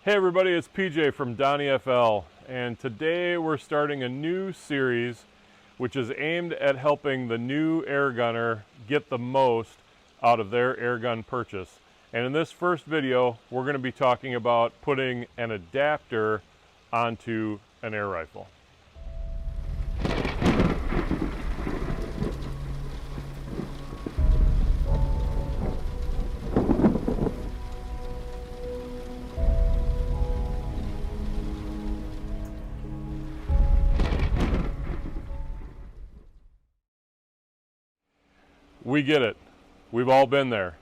Hey everybody, it's PJ from DonnyFL, and today we're starting a new series which is aimed at helping the new air gunner get the most out of their air gun purchase. And in this first video, we're going to be talking about putting an adapter onto an air rifle. We get it. We've all been there.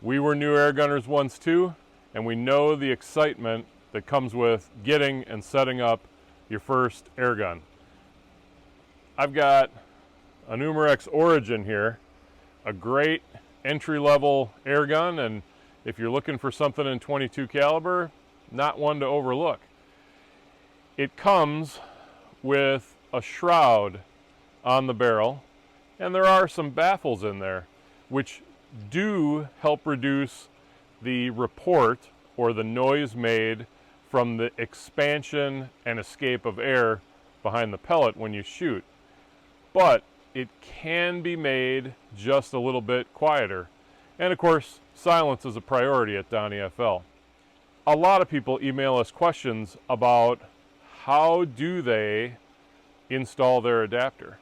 We were new air gunners once too, and we know the excitement that comes with getting and setting up your first air gun. I've got an Umarex Origin here, a great entry-level air gun, and if you're looking for something in .22 caliber, not one to overlook. It comes with a shroud on the barrel, and there are some baffles in there which do help reduce the report or the noise made from the expansion and escape of air behind the pellet when you shoot. But it can be made just a little bit quieter. And of course, silence is a priority at DonnyFL. A lot of people email us questions about how do they install their adapter.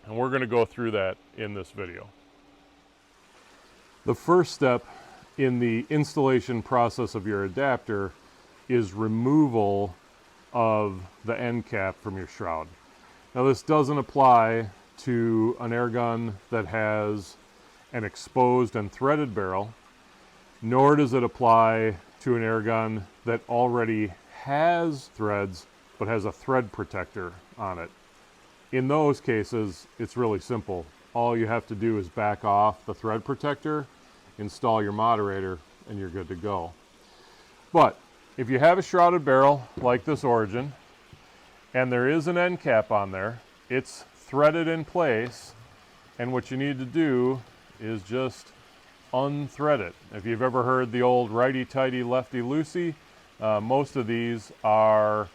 And we're going to go through that in this video. The first step in the installation process of your adapter is removal of the end cap from your shroud. Now this doesn't apply to an air gun that has an exposed and threaded barrel, nor does it apply to an air gun that already has threads but has a thread protector on it. In those cases, it's really simple. All you have to do is back off the thread protector, install your moderator, and you're good to go. But if you have a shrouded barrel like this Origin, and there is an end cap on there, it's threaded in place, and what you need to do is just unthread it. If you've ever heard the old righty-tighty, lefty-loosey, most of these are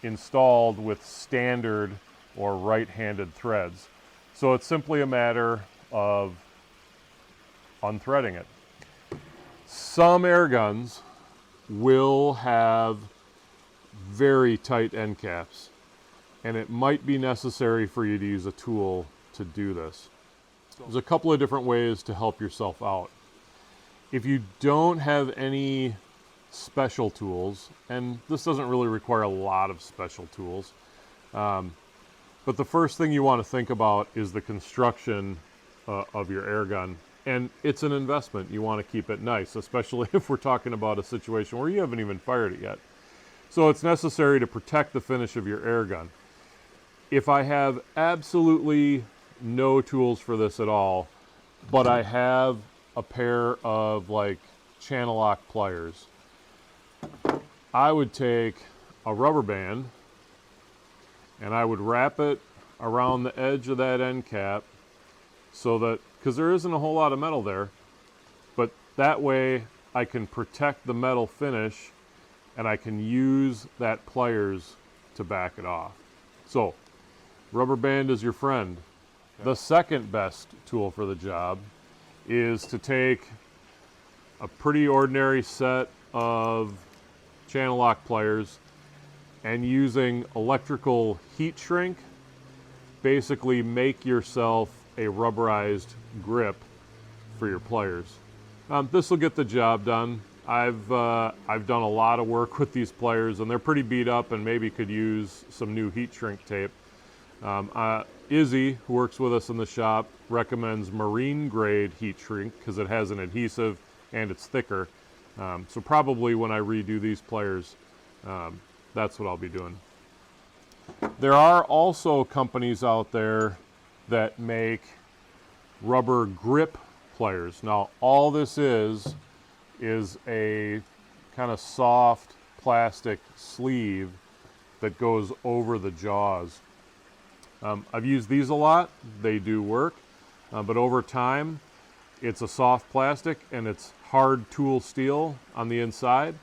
installed with standard or right-handed threads. So it's simply a matter of unthreading it. Some air guns will have very tight end caps, and it might be necessary for you to use a tool to do this. There's a couple of different ways to help yourself out. If you don't have any special tools, and this doesn't really require a lot of special tools, but the first thing you want to think about is the construction of your air gun. And it's an investment. You want to keep it nice, especially if we're talking about a situation where you haven't even fired it yet. So it's necessary to protect the finish of your air gun. If I have absolutely no tools for this at all, but I have a pair of like channel lock pliers, I would take a rubber band and I would wrap it around the edge of that end cap so that, because there isn't a whole lot of metal there, but that way I can protect the metal finish and I can use that pliers to back it off. So rubber band is your friend. Okay. The second best tool for the job is to take a pretty ordinary set of channel lock pliers and using electrical heat shrink, basically make yourself a rubberized grip for your pliers. This will get the job done. I've done a lot of work with these pliers, and they're pretty beat up and maybe could use some new heat shrink tape. Izzy, who works with us in the shop, recommends marine grade heat shrink because it has an adhesive and it's thicker. So probably when I redo these pliers, that's what I'll be doing. There are also companies out there that make rubber grip pliers. Now all this is a kind of soft plastic sleeve that goes over the jaws. I've used these a lot. They do work, but over time it's a soft plastic and it's hard tool steel on the inside,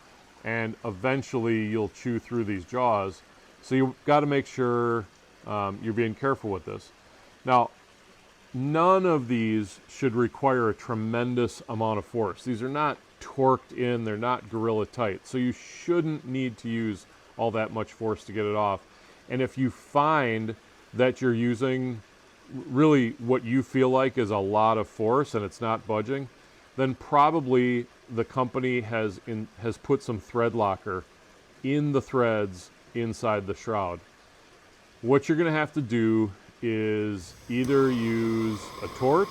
and eventually you'll chew through these jaws. So you've got to make sure you're being careful with this. Now, none of these should require a tremendous amount of force. These are not torqued in, they're not gorilla tight, so you shouldn't need to use all that much force to get it off. And if you find that you're using really what you feel like is a lot of force and it's not budging, then probably the company has put some thread locker in the threads inside the shroud. What you're going to have to do is either use a torch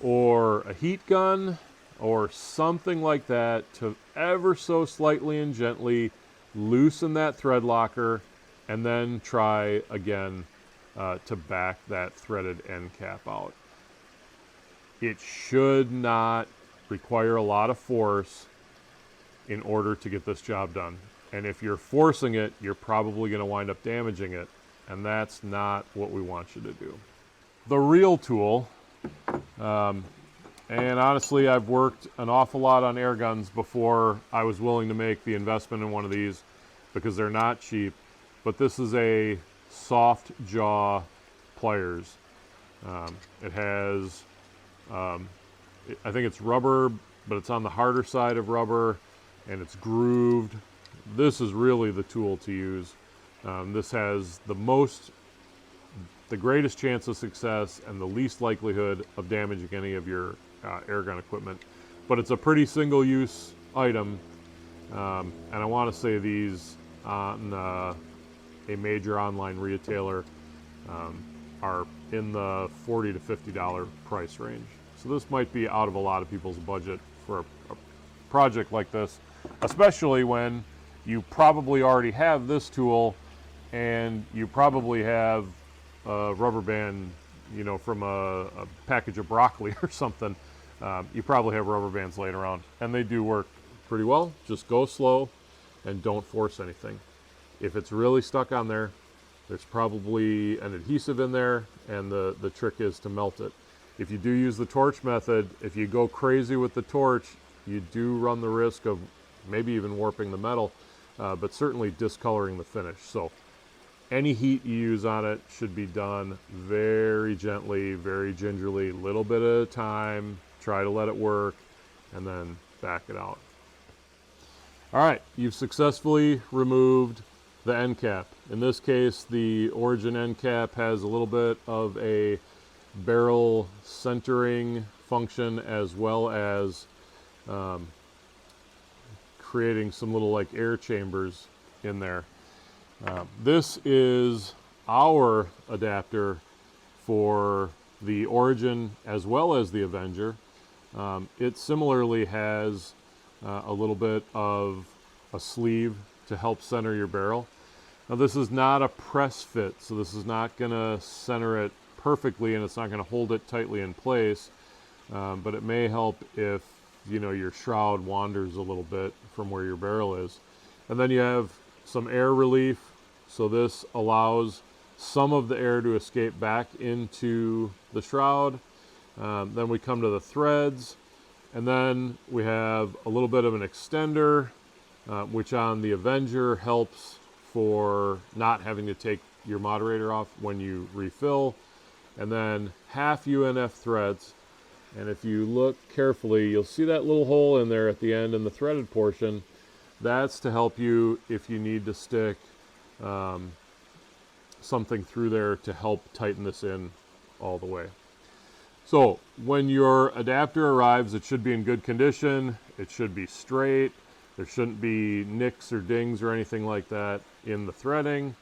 or a heat gun or something like that to ever so slightly and gently loosen that thread locker, and then try again to back that threaded end cap out. It should not require a lot of force in order to get this job done. And if you're forcing it, you're probably going to wind up damaging it, and that's not what we want you to do. The real tool, and honestly, I've worked an awful lot on air guns before I was willing to make the investment in one of these because they're not cheap, but this is a soft jaw pliers. It has, I think it's rubber, but it's on the harder side of rubber, and it's grooved. This is really the tool to use. This has the greatest chance of success and the least likelihood of damaging any of your air gun equipment. But it's a pretty single-use item, and I want to say these on a major online retailer are in the $40 to $50 price range. So this might be out of a lot of people's budget for a project like this, especially when you probably already have this tool and you probably have a rubber band, you know, from a package of broccoli or something. You probably have rubber bands laying around, and they do work pretty well. Just go slow and don't force anything. If it's really stuck on there, there's probably an adhesive in there, and the trick is to melt it. If you do use the torch method, if you go crazy with the torch, you do run the risk of maybe even warping the metal, but certainly discoloring the finish. So any heat you use on it should be done very gently, very gingerly, little bit at a time. Try to let it work, and then back it out. All right, you've successfully removed the end cap. In this case, the Origin end cap has a little bit of a barrel centering function, as well as creating some little like air chambers in there. This is our adapter for the Origin as well as the Avenger. It similarly has a little bit of a sleeve to help center your barrel. Now this is not a press fit, so this is not going to center it perfectly, and it's not going to hold it tightly in place, but it may help if, you know, your shroud wanders a little bit from where your barrel is. And then you have some air relief, so this allows some of the air to escape back into the shroud. Then we come to the threads, and then we have a little bit of an extender, which on the Avenger helps for not having to take your moderator off when you refill. And then half UNF threads, and if you look carefully, you'll see that little hole in there at the end in the threaded portion. That's to help you if you need to stick something through there to help tighten this in all the way. So when your adapter arrives, it should be in good condition. It should be straight. There shouldn't be nicks or dings or anything like that in the threading.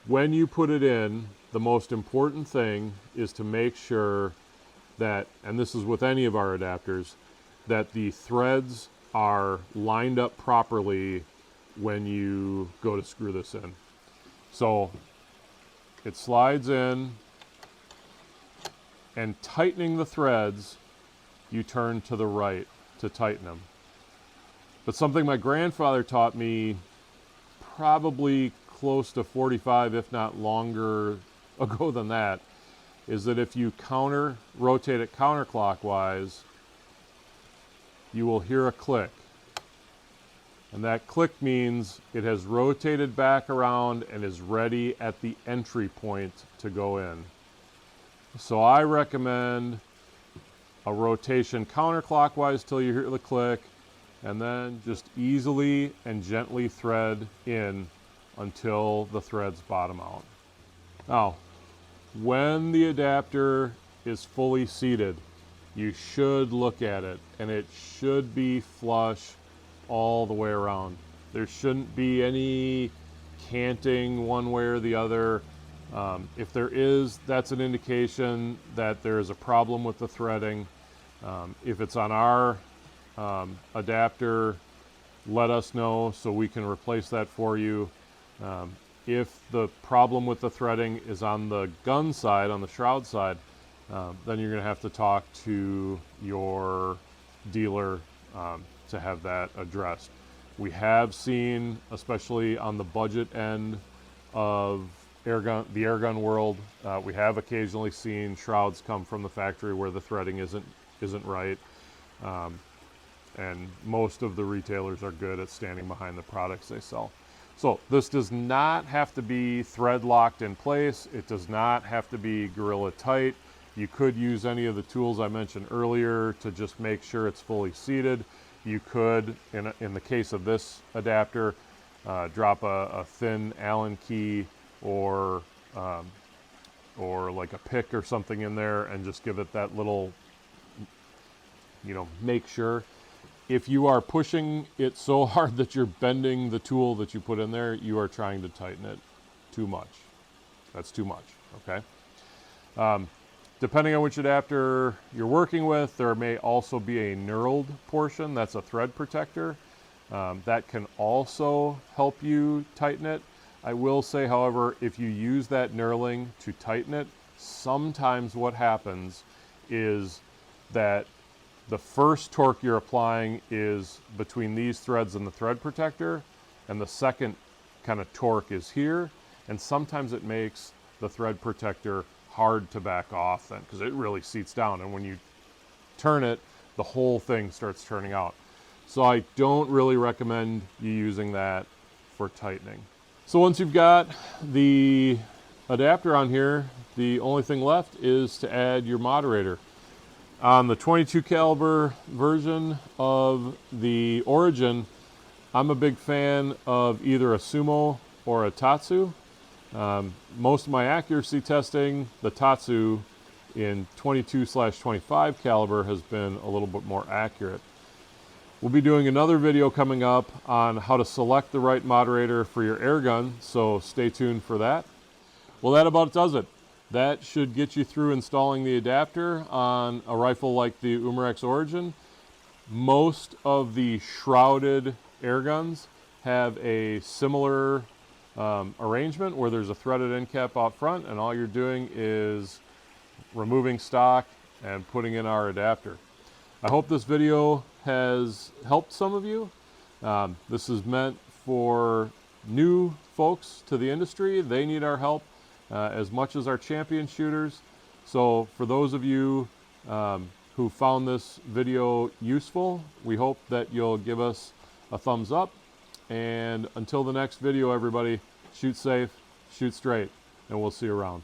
When you put it in, the most important thing is to make sure that, and this is with any of our adapters, that the threads are lined up properly when you go to screw this in. So it slides in, and tightening the threads, you turn to the right to tighten them. But something my grandfather taught me probably close to 45, if not longer ago than that, is that if you rotate it counterclockwise, you will hear a click. And that click means it has rotated back around and is ready at the entry point to go in. So I recommend a rotation counterclockwise till you hear the click, and then just easily and gently thread in until the threads bottom out. Now, when the adapter is fully seated, you should look at it, and it should be flush all the way around. There shouldn't be any canting one way or the other. If there is, that's an indication that there is a problem with the threading. If it's on our adapter, let us know so we can replace that for you. If the problem with the threading is on the gun side, on the shroud side, then you're going to have to talk to your dealer to have that addressed. We have seen, especially on the budget end of the airgun world, we have occasionally seen shrouds come from the factory where the threading isn't right, and most of the retailers are good at standing behind the products they sell. So this does not have to be thread locked in place. It does not have to be Gorilla tight. You could use any of the tools I mentioned earlier to just make sure it's fully seated. You could, in the case of this adapter, drop a thin Allen key or like a pick or something in there and just give it that little, make sure. If you are pushing it so hard that you're bending the tool that you put in there, you are trying to tighten it too much. That's too much, okay? Depending on which adapter you're working with, there may also be a knurled portion. That's a thread protector. That can also help you tighten it. I will say, however, if you use that knurling to tighten it, sometimes what happens is that the first torque you're applying is between these threads and the thread protector, and the second kind of torque is here, and sometimes it makes the thread protector hard to back off then, because it really seats down, and when you turn it, the whole thing starts turning out. So I don't really recommend you using that for tightening. So once you've got the adapter on here, the only thing left is to add your moderator. On the 22 caliber version of the Origin, I'm a big fan of either a Sumo or a Tatsu. Most of my accuracy testing, the Tatsu in 22/25 caliber has been a little bit more accurate. We'll be doing another video coming up on how to select the right moderator for your airgun, so stay tuned for that. Well, that about does it. That should get you through installing the adapter on a rifle like the Umarex Origin. Most of the shrouded airguns have a similar arrangement where there's a threaded end cap out front, and all you're doing is removing stock and putting in our adapter. I hope this video has helped some of you. This is meant for new folks to the industry. They need our help as much as our champion shooters. So for those of you who found this video useful, we hope that you'll give us a thumbs up. And until the next video, everybody, shoot safe, shoot straight, and we'll see you around.